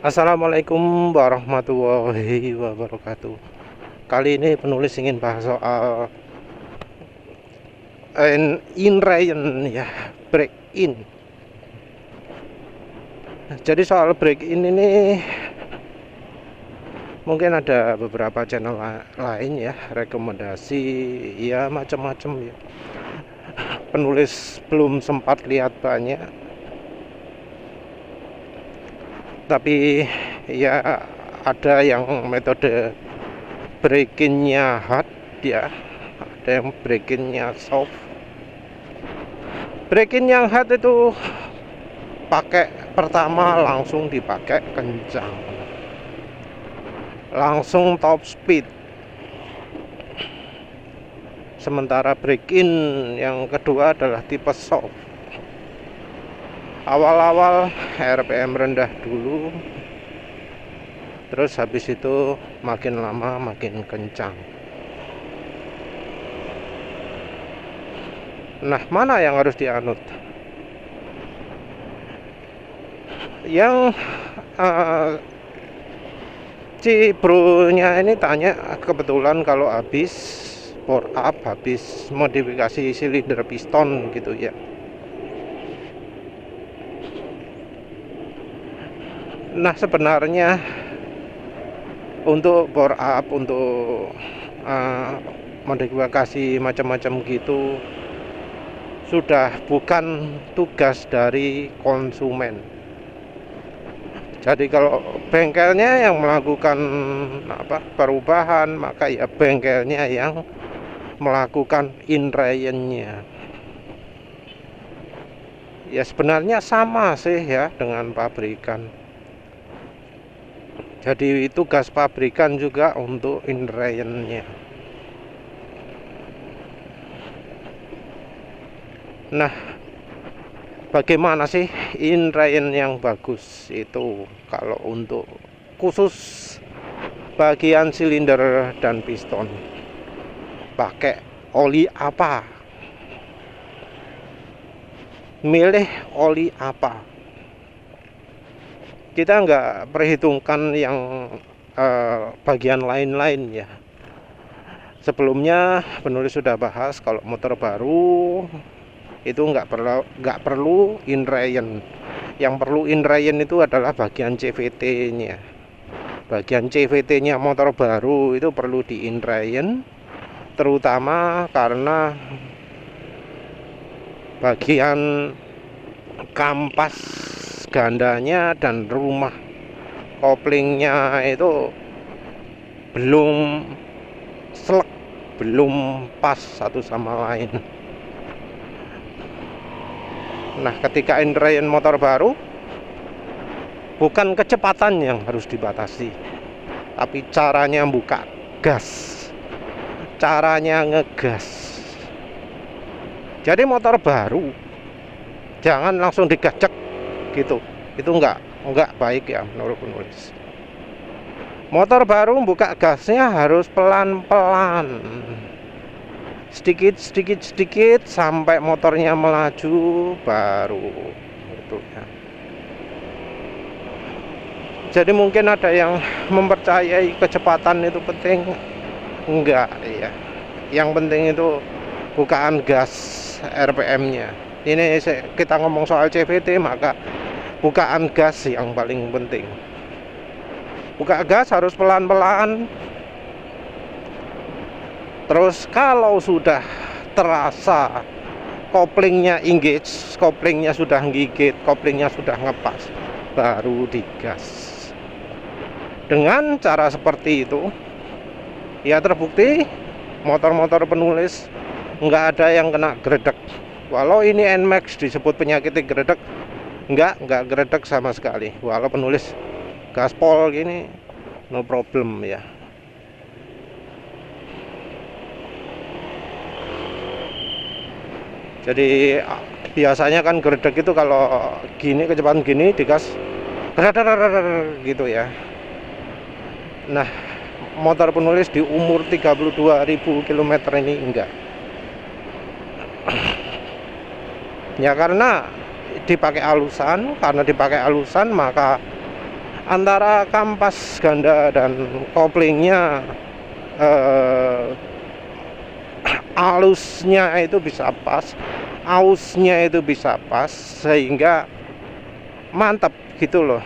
Assalamualaikum warahmatullahi wabarakatuh. Kali ini penulis ingin bahas soal in rain ya, break in. Jadi soal break in ini mungkin ada beberapa channel lain ya, rekomendasi ya macam-macam ya. Penulis belum sempat lihat banyak, tapi ya ada yang metode break-in-nya hard ya, ada yang break-in-nya soft. Break-in yang hard itu pakai pertama langsung dipakai kencang, langsung top speed. Sementara break-in yang kedua adalah tipe soft. Awal-awal RPM rendah dulu, terus habis itu makin lama makin kencang. Nah, mana yang harus dianut? Yang Cibro-nya ini tanya kebetulan kalau habis bore up, habis modifikasi silinder piston gitu ya. Nah, sebenarnya untuk bore up, untuk modifikasi macam-macam gitu sudah bukan tugas dari konsumen. Jadi kalau bengkelnya yang melakukan perubahan, maka ya bengkelnya yang melakukan in-rain-nya. Ya sebenarnya sama sih ya dengan pabrikan. Jadi tugas pabrikan juga untuk in-rain-nya. Nah, bagaimana sih in-rain yang bagus itu? Kalau untuk khusus bagian silinder dan piston, pakai oli apa? Milih oli apa? Kita nggak perhitungkan yang bagian lain-lain ya. Sebelumnya penulis sudah bahas kalau motor baru itu nggak perlu in-rain. Yang perlu in-rain itu adalah bagian CVT-nya. Bagian CVT-nya motor baru itu perlu di in-rain, terutama karena bagian kampas gandanya dan rumah koplingnya itu belum selek, belum pas satu sama lain. Nah, ketika in-rain motor baru, bukan kecepatan yang harus dibatasi, tapi caranya buka gas, caranya ngegas. Jadi motor baru jangan langsung digacek gitu, itu enggak baik ya menurut penulis. Motor baru buka gasnya harus pelan-pelan, sedikit sampai motornya melaju baru itu ya. Jadi mungkin ada yang mempercayai kecepatan itu penting, enggak ya. Yang penting itu bukaan gas, RPM-nya. Ini kita ngomong soal CVT, maka bukaan gas yang paling penting. Buka gas harus pelan-pelan. Terus kalau sudah terasa koplingnya engage, koplingnya sudah gigit, koplingnya sudah ngepas, baru digas. Dengan cara seperti itu, ya terbukti motor-motor penulis nggak ada yang kena gredek. Walau ini NMAX disebut penyakit gredek, nggak gredek sama sekali. Walau penulis gaspol gini, no problem ya. Jadi biasanya kan gredek itu kalau gini, kecepatan gini digas gitu ya. Nah, motor penulis di umur 32.000 km ini enggak. Ya karena dipakai alusan, maka antara kampas ganda dan koplingnya alusnya itu bisa pas, ausnya itu bisa pas, sehingga mantap gitu loh,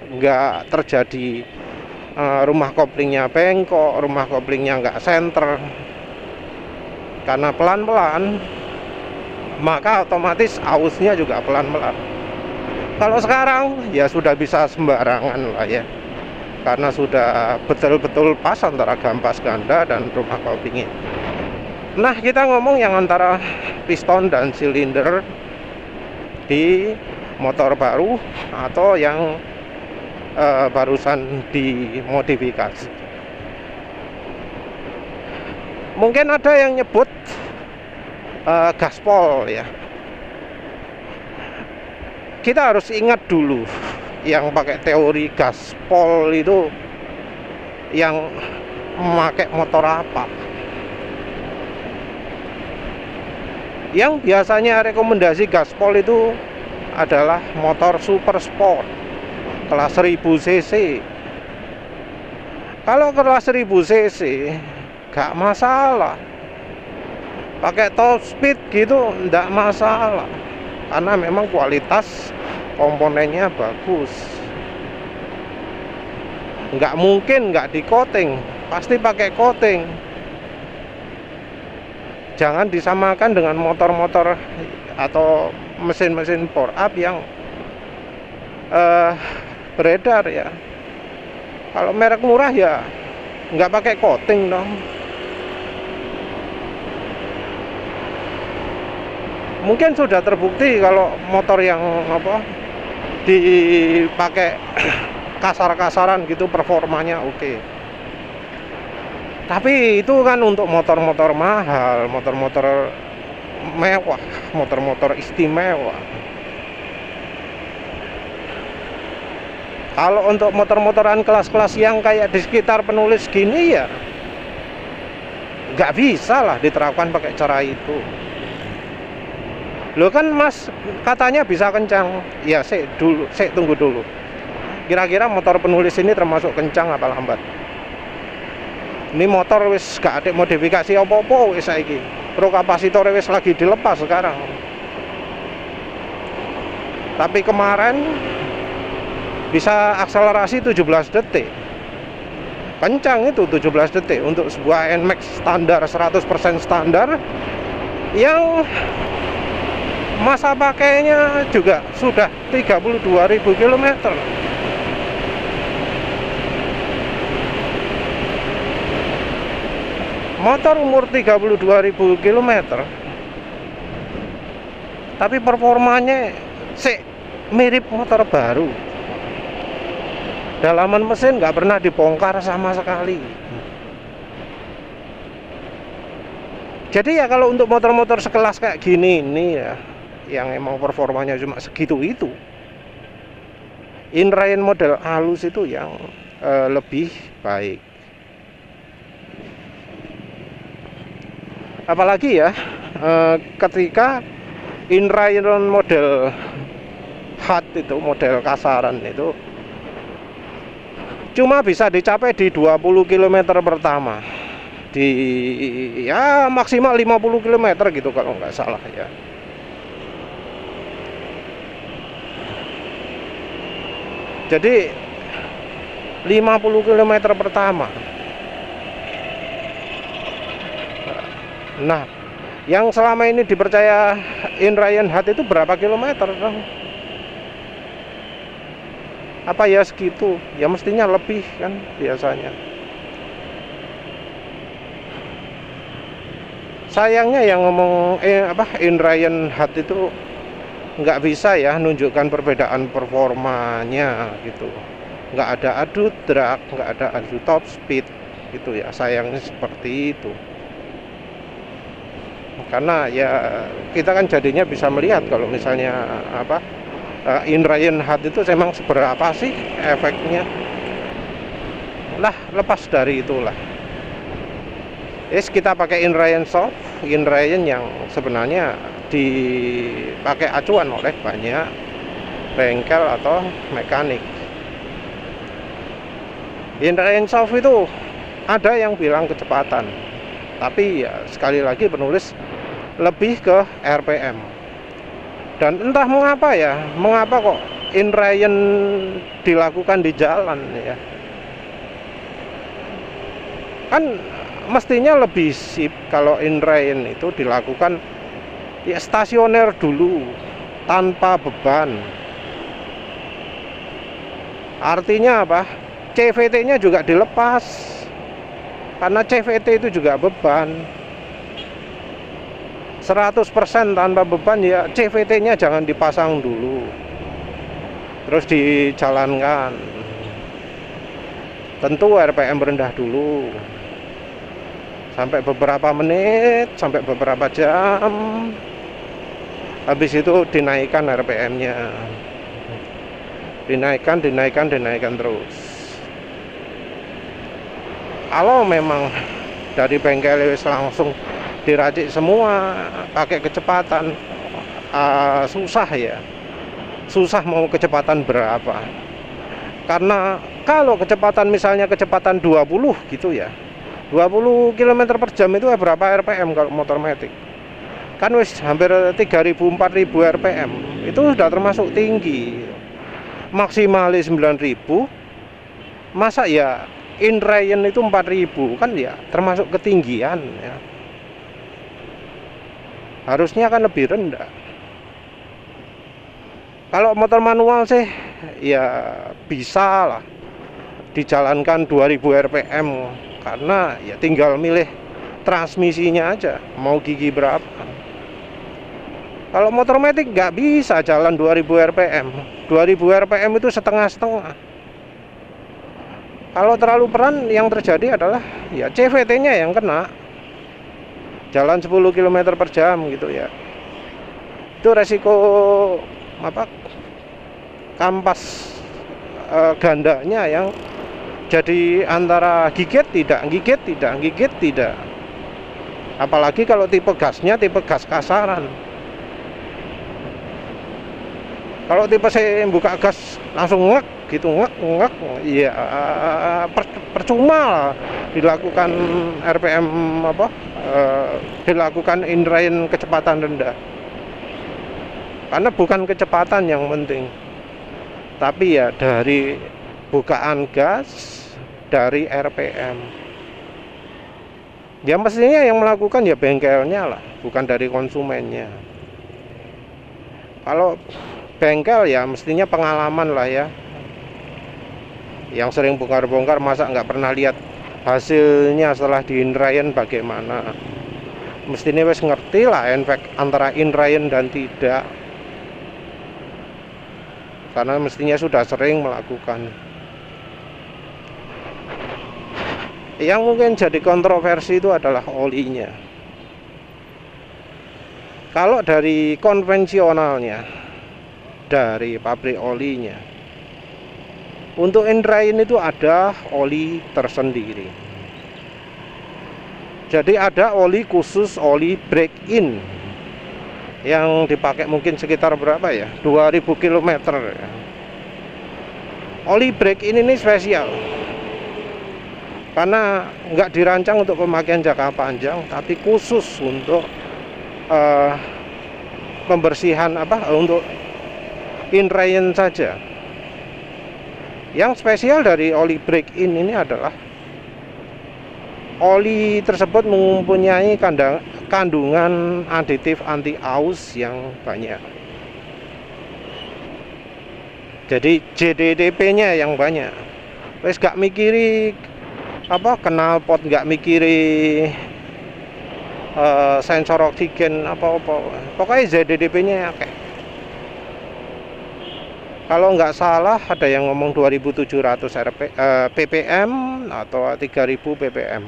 nggak terjadi rumah koplingnya bengkok, rumah koplingnya nggak senter. Karena pelan-pelan, maka otomatis ausnya juga pelan-pelan. Kalau sekarang ya sudah bisa sembarangan lah ya, karena sudah betul-betul pas antara kampas ganda dan rumah koplingnya. Nah, kita ngomong yang antara piston dan silinder di motor baru atau yang barusan dimodifikasi. Mungkin ada yang nyebut gaspol ya. Kita harus ingat dulu, yang pakai teori gaspol itu yang memakai motor apa. Yang biasanya rekomendasi gaspol itu adalah motor super sport kelas 1000 cc. Kalau kelas 1000 cc gak masalah, pakai top speed gitu ndak masalah, karena memang kualitas komponennya bagus. Nggak mungkin nggak di coating, pasti pakai coating. Jangan disamakan dengan motor-motor atau mesin-mesin power up yang beredar ya. Kalau merek murah ya nggak pakai coating dong. Mungkin sudah terbukti kalau motor yang dipakai kasar-kasaran gitu performanya oke. Tapi itu kan untuk motor-motor mahal, motor-motor mewah, motor-motor istimewa. Kalau untuk motor-motoran kelas-kelas yang kayak di sekitar penulis gini ya nggak bisa lah diterapkan pakai cara itu. Loh kan Mas katanya bisa kencang. Ya tunggu dulu. Kira-kira motor penulis ini termasuk kencang apa lambat? Ini motor wis gak ada modifikasi apa-apa wis saiki. Pro kapasitor wis lagi dilepas sekarang. Tapi kemarin bisa akselerasi 17 detik. Kencang itu 17 detik untuk sebuah NMAX standar 100% standar yang masa pakainya juga sudah 32.000 km. Motor umur 32.000 km, tapi performanya mirip motor baru. Dalaman mesin nggak pernah dibongkar sama sekali. Jadi ya kalau untuk motor-motor sekelas kayak gini ini ya, yang emang performanya cuma segitu itu, inline model halus itu yang lebih baik. Apalagi ya ketika inline model hard itu, model kasaran itu cuma bisa dicapai di 20 km pertama, di ya maksimal 50 km gitu kalau nggak salah ya. Jadi 50 km pertama. Nah, yang selama ini dipercaya inline hard itu berapa kilometer dong? Apa ya segitu? Ya mestinya lebih kan biasanya. Sayangnya yang ngomong inline hard itu nggak bisa ya nunjukkan perbedaan performanya gitu. Nggak ada adu drag, nggak ada adu top speed gitu ya. Sayangnya seperti itu. Karena ya kita kan jadinya bisa melihat kalau misalnya inline hard itu memang seberapa sih efeknya. Lah lepas dari itulah, kita pakai inline soft, inline yang sebenarnya dipakai acuan oleh banyak bengkel atau mekanik. In range of itu ada yang bilang kecepatan, tapi ya sekali lagi penulis lebih ke RPM. Dan entah mengapa kok in range dilakukan di jalan ya. Kan mestinya lebih sip kalau in range itu dilakukan ya stasioner dulu tanpa beban. Artinya apa? CVT-nya juga dilepas, karena CVT itu juga beban. 100% tanpa beban ya, CVT-nya jangan dipasang dulu, terus dijalankan. Tentu RPM rendah dulu, sampai beberapa menit, sampai beberapa jam. Habis itu dinaikkan RPM-nya, dinaikkan terus. Kalau memang dari bengkel langsung diracik semua pakai kecepatan, susah mau kecepatan berapa. Karena kalau kecepatan misalnya kecepatan 20 gitu ya, 20 km per jam itu berapa RPM kalau motor matic? Kan wis hampir 3.000-4.000 RPM, itu sudah termasuk tinggi. Maksimalis 9.000, masa ya in range itu 4.000, kan ya termasuk ketinggian ya. Harusnya kan lebih rendah. Kalau motor manual sih ya bisa lah dijalankan 2000 RPM, karena ya tinggal milih transmisinya aja mau gigi berapa. Kalau motor matic nggak bisa jalan 2000 RPM. 2000 RPM itu setengah-setengah. Kalau terlalu peran, yang terjadi adalah ya CVT-nya yang kena. Jalan 10 km per jam gitu ya. Itu resiko apa? Kampas gandanya yang jadi antara gigit tidak. Apalagi kalau tipe gasnya tipe gas kasaran. Kalau tipe saya buka gas langsung ngek gitu, ngek ya percuma lah dilakukan RPM dilakukan in range kecepatan rendah. Karena bukan kecepatan yang penting, tapi ya dari bukaan gas, dari RPM. Ya mestinya yang melakukan ya bengkelnya lah, bukan dari konsumennya. Kalau bengkel ya mestinya pengalaman lah ya, yang sering bongkar-bongkar, masa nggak pernah lihat hasilnya setelah di inline bagaimana. Mestinya wes ngerti lah efek antara inline dan tidak, karena mestinya sudah sering melakukan. Yang mungkin jadi kontroversi itu adalah olinya. Kalau dari konvensionalnya, dari pabrik olinya, untuk inline itu ada oli tersendiri. Jadi ada oli khusus, oli break in, yang dipakai mungkin sekitar berapa ya, 2000 km ya. Oli break in ini spesial karena nggak dirancang untuk pemakaian jangka panjang, tapi khusus untuk pembersihan untuk inline saja. Yang spesial dari oli break in ini adalah oli tersebut mempunyai kandungan aditif anti aus yang banyak. Jadi JDDP-nya yang banyak. Wes gak mikiri knalpot, gak mikiri sensor oksigen pokoknya ZDDP-nya oke. Kalau nggak salah ada yang ngomong 2700 ppm atau 3000 ppm.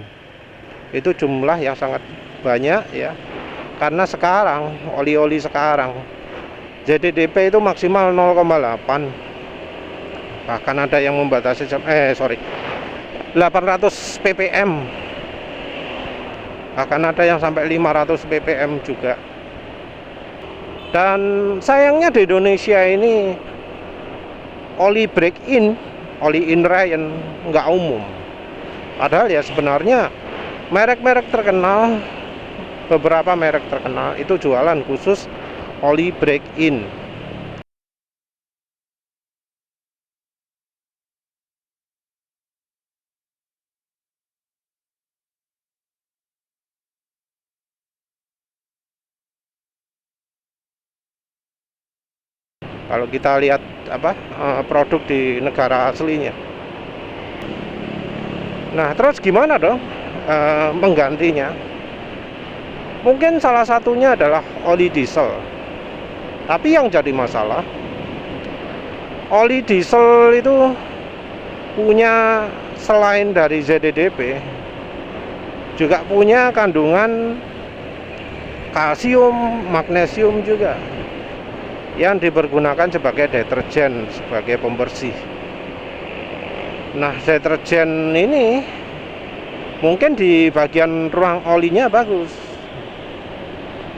Itu jumlah yang sangat banyak ya, karena sekarang oli-oli sekarang ZDDP itu maksimal 0,8, bahkan ada yang membatasi 800 ppm, bahkan ada yang sampai 500 ppm juga. Dan sayangnya di Indonesia ini oli break in, oli Inrayan nggak umum. Padahal ya sebenarnya merek-merek terkenal, beberapa merek terkenal itu jualan khusus oli break-in. Kalau kita lihat produk di negara aslinya. Nah, terus gimana dong menggantinya? Mungkin salah satunya adalah oli diesel. Tapi yang jadi masalah, oli diesel itu punya, selain dari ZDDP, juga punya kandungan kalsium, magnesium juga, yang dipergunakan sebagai deterjen, sebagai pembersih. Nah, deterjen ini mungkin di bagian ruang olinya bagus,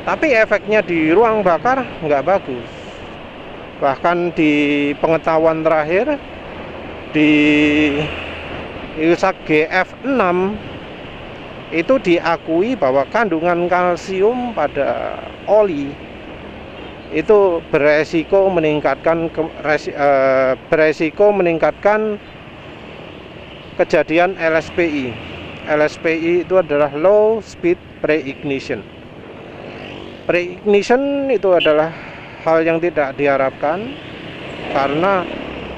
tapi efeknya di ruang bakar nggak bagus. Bahkan di pengetahuan terakhir di ISAK GF6 itu diakui bahwa kandungan kalsium pada oli itu beresiko meningkatkan kejadian LSPI. LSPI itu adalah low speed pre-ignition. Pre-ignition itu adalah hal yang tidak diharapkan karena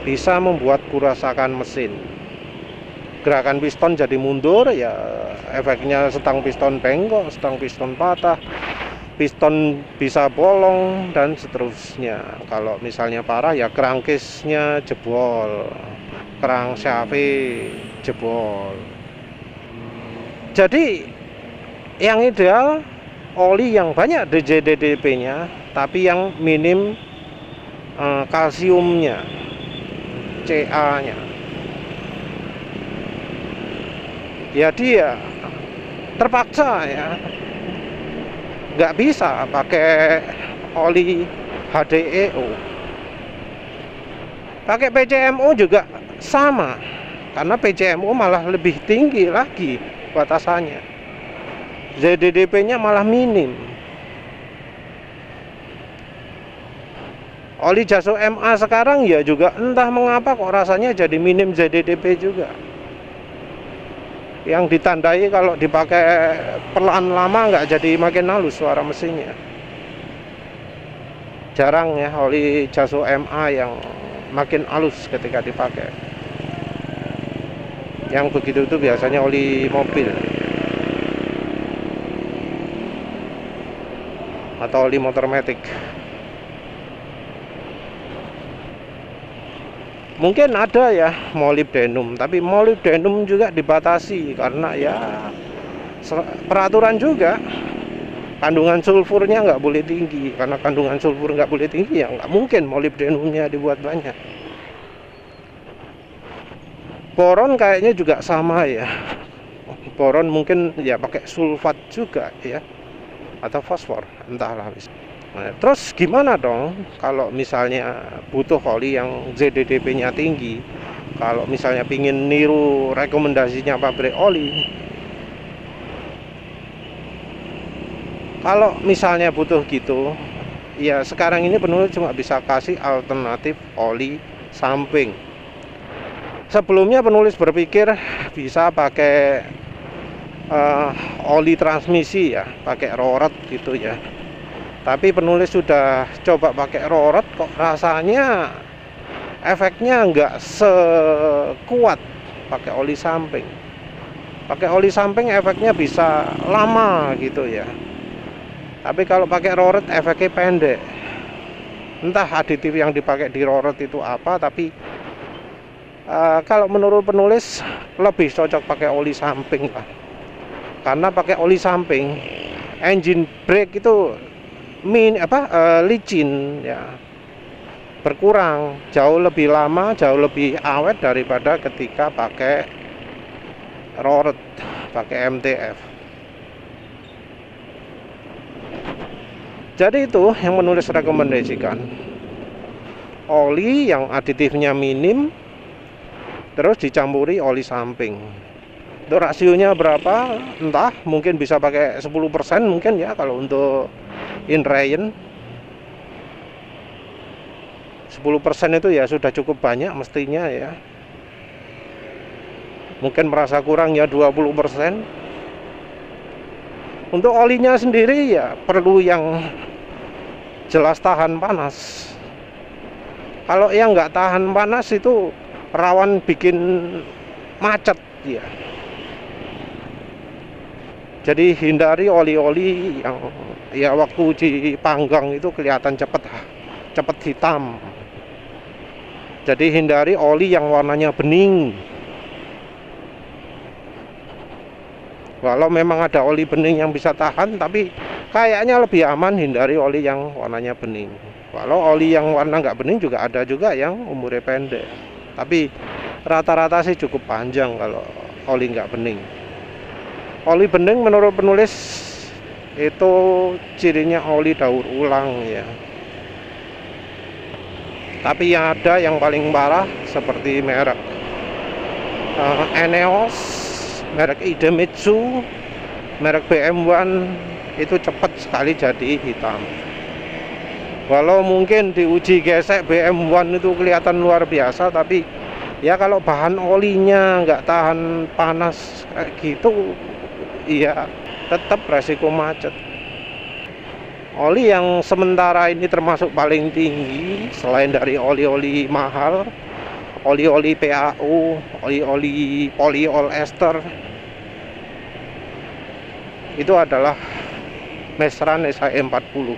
bisa membuat kerusakan mesin. Gerakan piston jadi mundur, ya efeknya setang piston bengkok, setang piston patah, piston bisa bolong, dan seterusnya. Kalau misalnya parah ya crankcase-nya jebol, crankshaft jebol. Jadi yang ideal oli yang banyak ZDDP-nya tapi yang minim kalsiumnya, Ca-nya. Ya dia terpaksa ya nggak bisa pakai oli HDEO. Pakai PCMO juga sama, karena PCMO malah lebih tinggi lagi batasannya, ZDDP-nya malah minim. Oli Jaso MA sekarang ya juga entah mengapa kok rasanya jadi minim ZDDP juga, yang ditandai kalau dipakai perlahan lama nggak jadi makin halus suara mesinnya. Jarang ya oli Jaso MA yang makin halus ketika dipakai. Yang begitu itu biasanya oli mobil atau oli motor matic. Mungkin ada ya molybdenum, tapi molybdenum juga dibatasi karena ya peraturan juga. Kandungan sulfurnya nggak boleh tinggi, karena kandungan sulfur nggak boleh tinggi ya nggak mungkin molybdenumnya dibuat banyak. Boron kayaknya juga sama ya. Boron mungkin ya pakai sulfat juga ya, atau fosfor, entahlah. Nah, terus gimana dong kalau misalnya butuh oli yang ZDDP-nya tinggi? Kalau misalnya pingin niru rekomendasinya pabrik oli, kalau misalnya butuh gitu, ya sekarang ini penulis cuma bisa kasih alternatif oli samping. Sebelumnya penulis berpikir bisa pakai oli transmisi ya, pakai roret gitu ya. Tapi penulis sudah coba pakai roret, kok rasanya efeknya nggak sekuat pakai oli samping. Pakai oli samping efeknya bisa lama gitu ya. Tapi kalau pakai roret efeknya pendek. Entah aditif yang dipakai di roret itu apa, tapi kalau menurut penulis lebih cocok pakai oli samping lah. Karena pakai oli samping, engine brake itu licin ya, berkurang, jauh lebih lama, jauh lebih awet daripada ketika pakai roret, pakai MTF. Jadi itu yang menulis rekomendasikan, oli yang aditifnya minim terus dicampuri oli samping. Untuk rasionya berapa entah, mungkin bisa pakai 10% mungkin ya kalau untuk Inrayon. 10% itu ya sudah cukup banyak mestinya ya. Mungkin merasa kurang ya 20%. Untuk olinya sendiri ya perlu yang jelas tahan panas. Kalau yang nggak tahan panas itu rawan bikin macet ya. Jadi hindari oli-oli yang ya waktu dipanggang itu kelihatan cepet hitam. Jadi hindari oli yang warnanya bening. Walau memang ada oli bening yang bisa tahan, tapi kayaknya lebih aman hindari oli yang warnanya bening. Walau oli yang warna nggak bening juga ada juga yang umurnya pendek. Tapi rata-rata sih cukup panjang kalau oli nggak bening. Oli bening menurut penulis itu cirinya oli daur ulang ya. Tapi yang ada yang paling parah seperti merek Eneos, merek Idemitsu, merek BM1 itu cepat sekali jadi hitam. Walau mungkin diuji gesek BM1 itu kelihatan luar biasa, tapi ya kalau bahan olinya nggak tahan panas kayak gitu, iya tetap resiko macet. Oli yang sementara ini termasuk paling tinggi selain dari oli-oli mahal, oli-oli PAO, oli-oli polyester, itu adalah Mesran SAE40.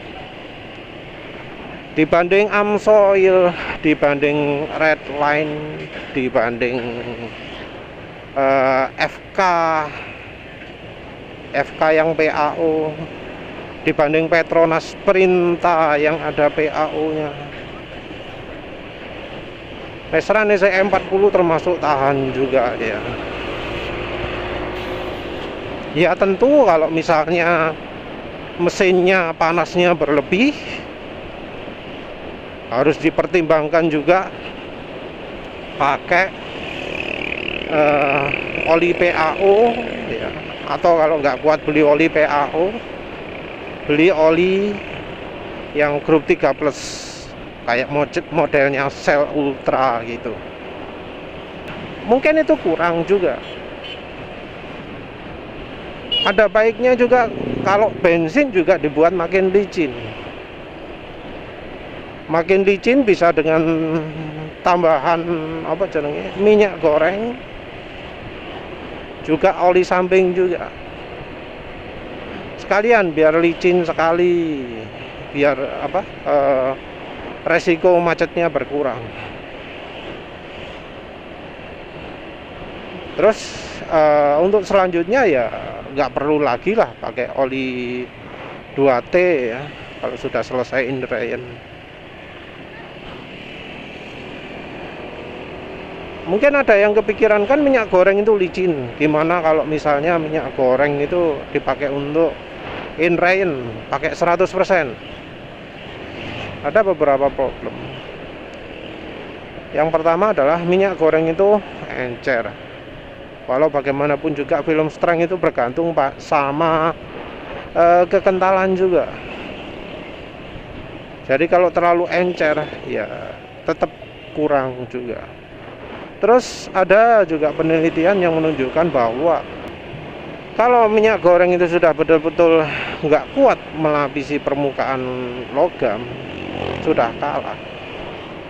Dibanding Amsoil, dibanding Redline, dibanding FK yang PAO, dibanding Petronas Perinta yang ada PAO-nya, Mesran SAE40 termasuk tahan juga ya. Ya tentu kalau misalnya mesinnya panasnya berlebih, harus dipertimbangkan juga pakai oli PAO ya. Atau kalau nggak kuat beli oli PAO, beli oli yang grup 3 plus kayak modelnya Shell Ultra gitu. Mungkin itu kurang juga. Ada baiknya juga kalau bensin juga dibuat makin licin. Makin licin bisa dengan tambahan minyak goreng, juga oli samping juga. Sekalian biar licin sekali, biar resiko macetnya berkurang. Terus untuk selanjutnya ya nggak perlu lagi lah pakai oli 2T ya kalau sudah selesai Inrayon. Mungkin ada yang kepikiran kan minyak goreng itu licin. Gimana kalau misalnya minyak goreng itu dipakai untuk Inrayon pakai 100%? Ada beberapa problem. Yang pertama adalah minyak goreng itu encer. Walau bagaimanapun juga film strength itu bergantung sama kekentalan juga. Jadi kalau terlalu encer ya tetap kurang juga. Terus ada juga penelitian yang menunjukkan bahwa kalau minyak goreng itu sudah betul-betul nggak kuat melapisi permukaan logam, sudah kalah.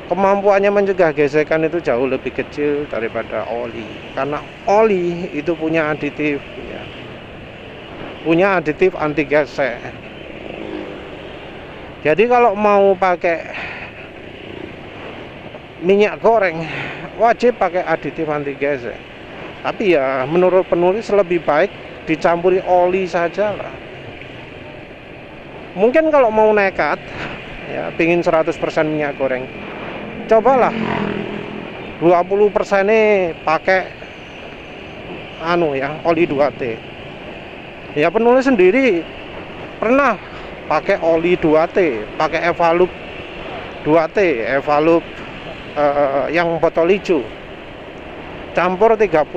Kemampuannya mencegah gesekan itu jauh lebih kecil daripada oli. Karena oli itu punya aditif ya. Punya aditif anti gesek. Jadi kalau mau pakai minyak goreng wajib pakai aditif anti gesek. Tapi ya menurut penulis lebih baik dicampuri oli saja lah. Mungkin kalau mau nekat ya pingin 100% minyak goreng, cobalah 20% pakai oli 2T. Ya penulis sendiri pernah pakai oli 2T, pakai Evalup 2T, Evalup yang botol hijau. campur 30%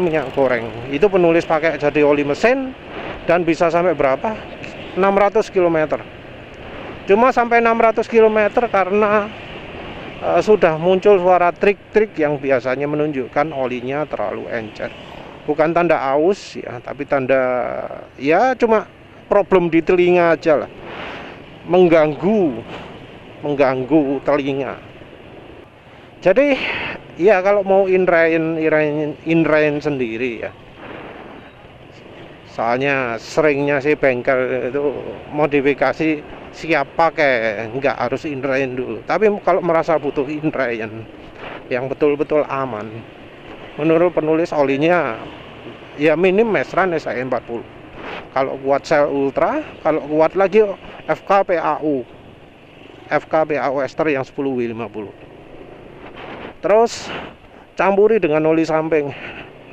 minyak goreng. Itu penulis pakai jadi oli mesin dan bisa sampai berapa? 600 km. Cuma sampai 600 km karena sudah muncul suara trik-trik yang biasanya menunjukkan olinya terlalu encer. Bukan tanda aus ya, tapi tanda ya cuma problem di telinga aja lah. Mengganggu telinga. Jadi ya kalau mau inrain sendiri ya. Soalnya seringnya sih bengkel itu modifikasi siap pakai, nggak harus inrain dulu. Tapi kalau merasa butuh inrain yang betul-betul aman, menurut penulis olinya ya minim Mesran SAE40. Kalau kuat Shell Ultra, kalau kuat lagi FK-PAU ester yang 10W50. Terus campuri dengan oli samping,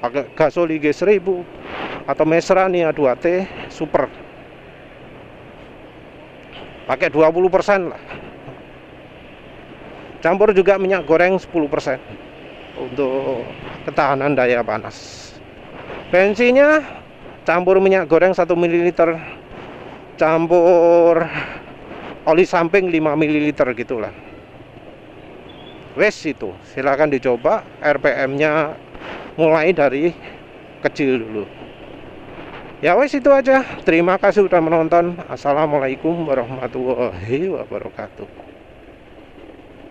pakai gasoli G1000 atau Mesran ya 2T super. Pakai 20% lah. Campur juga minyak goreng 10% untuk ketahanan daya panas. Bensinnya campur minyak goreng 1 ml, campur oli samping 5 ml gitulah. Wes itu, silakan dicoba. RPM-nya mulai dari kecil dulu. Ya wes itu aja. Terima kasih sudah menonton. Assalamualaikum warahmatullahi wabarakatuh.